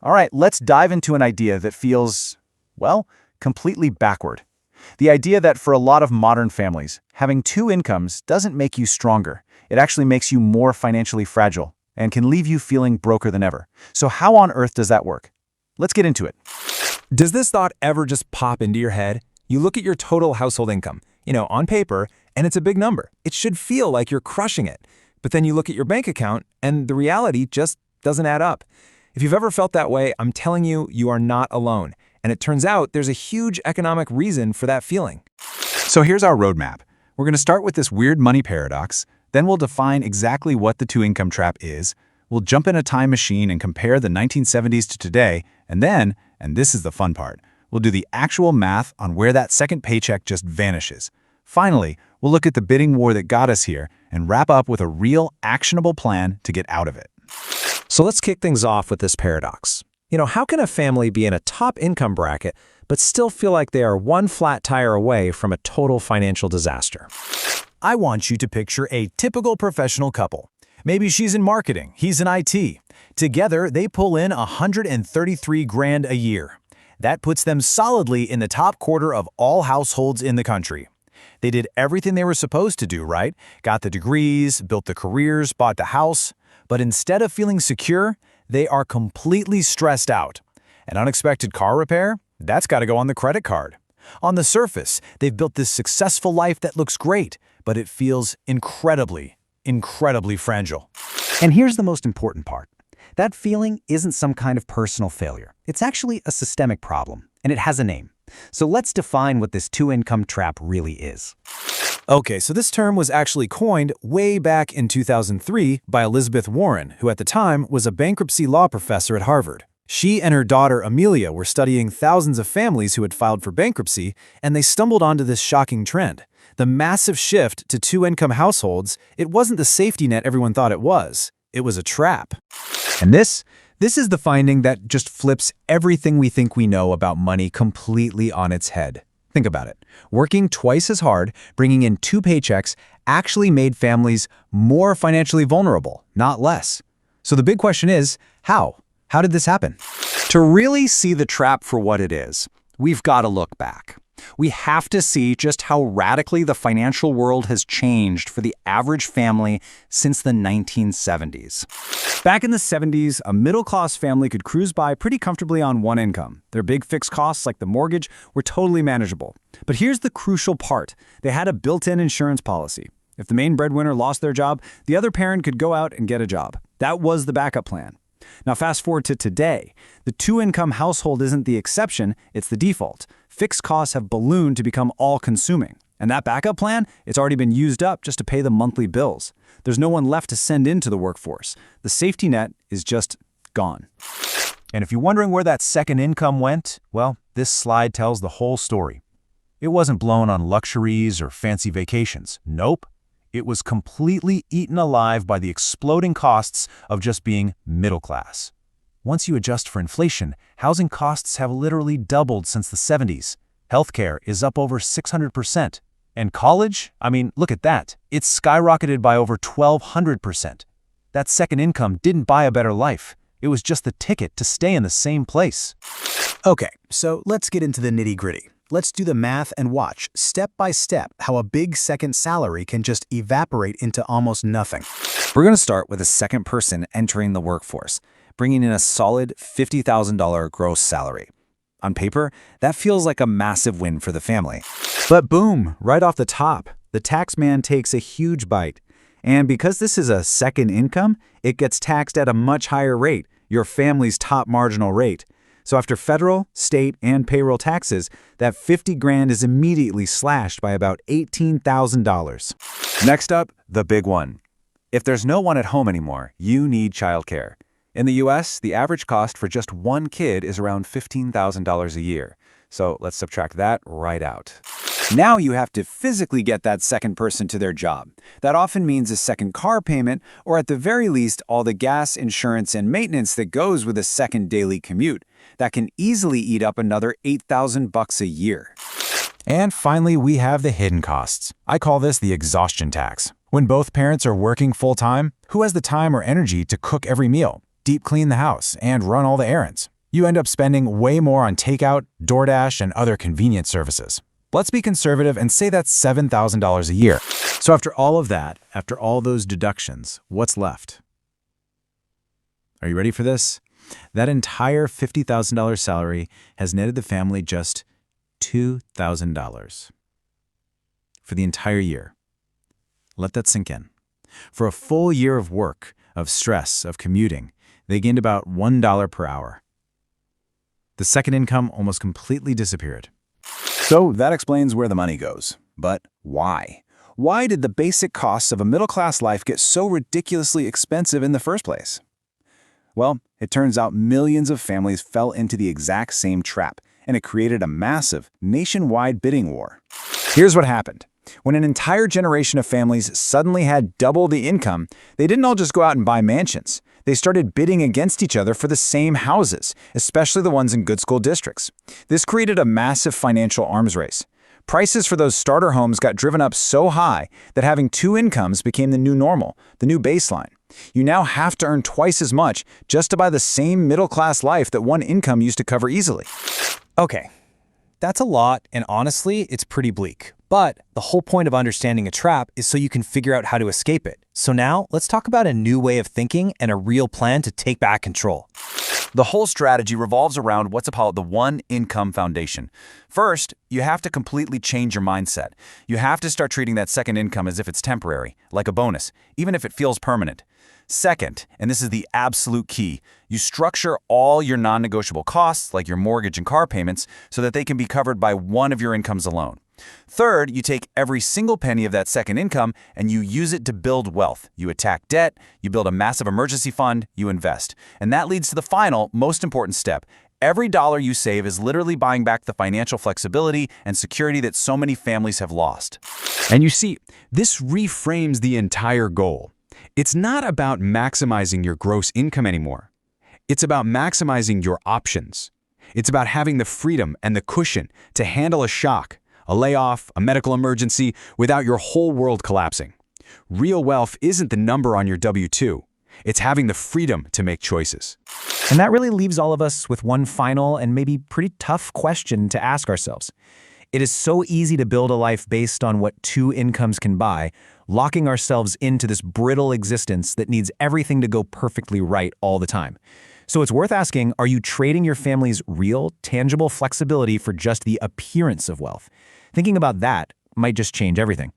All right, let's dive into an idea that feels, well, completely backward. The idea that for a lot of modern families, having two incomes doesn't make you stronger. It actually makes you more financially fragile and can leave you feeling broker than ever. So how on earth does that work? Let's get into it. Does this thought ever just pop into your head? You look at your total household income, on paper, and it's a big number. It should feel like you're crushing it. But then you look at your bank account, and the reality just doesn't add up. If you've ever felt that way, I'm telling you, you are not alone. And it turns out there's a huge economic reason for that feeling. So here's our roadmap. We're going to start with this weird money paradox. Then we'll define exactly what the two-income trap is. We'll jump in a time machine and compare the 1970s to today. And then, and this is the fun part, we'll do the actual math on where that second paycheck just vanishes. Finally, we'll look at the bidding war that got us here and wrap up with a real, actionable plan to get out of it. So let's kick things off with this paradox. How can a family be in a top income bracket but still feel like they are one flat tire away from a total financial disaster? I want you to picture a typical professional couple. Maybe she's in marketing, he's in IT. Together, they pull in $133,000 a year. That puts them solidly in the top quarter of all households in the country. They did everything they were supposed to do, right? Got the degrees, built the careers, bought the house. But instead of feeling secure, they are completely stressed out. An unexpected car repair? That's got to go on the credit card. On the surface, they've built this successful life that looks great, but it feels incredibly fragile. And here's the most important part. That feeling isn't some kind of personal failure. It's actually a systemic problem, and it has a name. So let's define what this two-income trap really is. Okay, so this term was actually coined way back in 2003 by Elizabeth Warren, who at the time was a bankruptcy law professor at Harvard. She and her daughter Amelia were studying thousands of families who had filed for bankruptcy, and they stumbled onto this shocking trend. The massive shift to two-income households, it wasn't the safety net everyone thought it was. It was a trap. And this is the finding that just flips everything we think we know about money completely on its head. Think about it. Working twice as hard, bringing in two paychecks, actually made families more financially vulnerable, not less. So the big question is, how? How did this happen? To really see the trap for what it is, we've got to look back. We have to see just how radically the financial world has changed for the average family since the 1970s. Back in the 70s, a middle-class family could cruise by pretty comfortably on one income. Their big fixed costs, like the mortgage, were totally manageable. But here's the crucial part. They had a built-in insurance policy. If the main breadwinner lost their job, the other parent could go out and get a job. That was the backup plan. Now fast forward to today. The two-income household isn't the exception, it's the default. Fixed costs have ballooned to become all-consuming. And that backup plan, it's already been used up just to pay the monthly bills. There's no one left to send into the workforce. The safety net is just gone. And if you're wondering where that second income went, well, this slide tells the whole story. It wasn't blown on luxuries or fancy vacations. Nope. It was completely eaten alive by the exploding costs of just being middle class. Once you adjust for inflation, housing costs have literally doubled since the 70s. Healthcare is up over 600%. And college? I mean, look at that. It's skyrocketed by over 1,200%. That second income didn't buy a better life. It was just the ticket to stay in the same place. Okay, so let's get into the nitty-gritty. Let's do the math and watch, step by step, how a big second salary can just evaporate into almost nothing. We're going to start with a second person entering the workforce, bringing in a solid $50,000 gross salary. On paper, that feels like a massive win for the family. But boom, right off the top, the tax man takes a huge bite. And because this is a second income, it gets taxed at a much higher rate, your family's top marginal rate. So after federal, state, and payroll taxes, that $50,000 is immediately slashed by about $18,000. Next up, the big one. If there's no one at home anymore, you need childcare. In the US, the average cost for just one kid is around $15,000 a year. So let's subtract that right out. Now you have to physically get that second person to their job. That often means a second car payment, or at the very least, all the gas, insurance, and maintenance that goes with a second daily commute. That can easily eat up another $8,000 a year. And finally, we have the hidden costs. I call this the exhaustion tax. When both parents are working full-time, who has the time or energy to cook every meal, deep clean the house, and run all the errands? You end up spending way more on takeout, DoorDash, and other convenience services. Let's be conservative and say that's $7,000 a year. So after all of that, after all those deductions, what's left? Are you ready for this? That entire $50,000 salary has netted the family just $2,000 for the entire year. Let that sink in. For a full year of work, of stress, of commuting, they gained about $1 per hour. The second income almost completely disappeared. So that explains where the money goes. But why? Why did the basic costs of a middle-class life get so ridiculously expensive in the first place? Well, it turns out millions of families fell into the exact same trap, and it created a massive, nationwide bidding war. Here's what happened. When an entire generation of families suddenly had double the income, they didn't all just go out and buy mansions. They started bidding against each other for the same houses, especially the ones in good school districts. This created a massive financial arms race. Prices for those starter homes got driven up so high that having two incomes became the new normal, the new baseline. You now have to earn twice as much just to buy the same middle-class life that one income used to cover easily. Okay, that's a lot, and honestly, it's pretty bleak. But the whole point of understanding a trap is so you can figure out how to escape it. So now, let's talk about a new way of thinking and a real plan to take back control. The whole strategy revolves around what's called the one-income foundation. First, you have to completely change your mindset. You have to start treating that second income as if it's temporary, like a bonus, even if it feels permanent. Second, and this is the absolute key, you structure all your non-negotiable costs, like your mortgage and car payments, so that they can be covered by one of your incomes alone. Third, you take every single penny of that second income and you use it to build wealth. You attack debt, you build a massive emergency fund, you invest. And that leads to the final, most important step. Every dollar you save is literally buying back the financial flexibility and security that so many families have lost. And you see, this reframes the entire goal. It's not about maximizing your gross income anymore. It's about maximizing your options. It's about having the freedom and the cushion to handle a shock, a layoff, a medical emergency, without your whole world collapsing. Real wealth isn't the number on your W-2. It's having the freedom to make choices. And that really leaves all of us with one final and maybe pretty tough question to ask ourselves. It is so easy to build a life based on what two incomes can buy, locking ourselves into this brittle existence that needs everything to go perfectly right all the time. So it's worth asking, are you trading your family's real, tangible flexibility for just the appearance of wealth? Thinking about that might just change everything.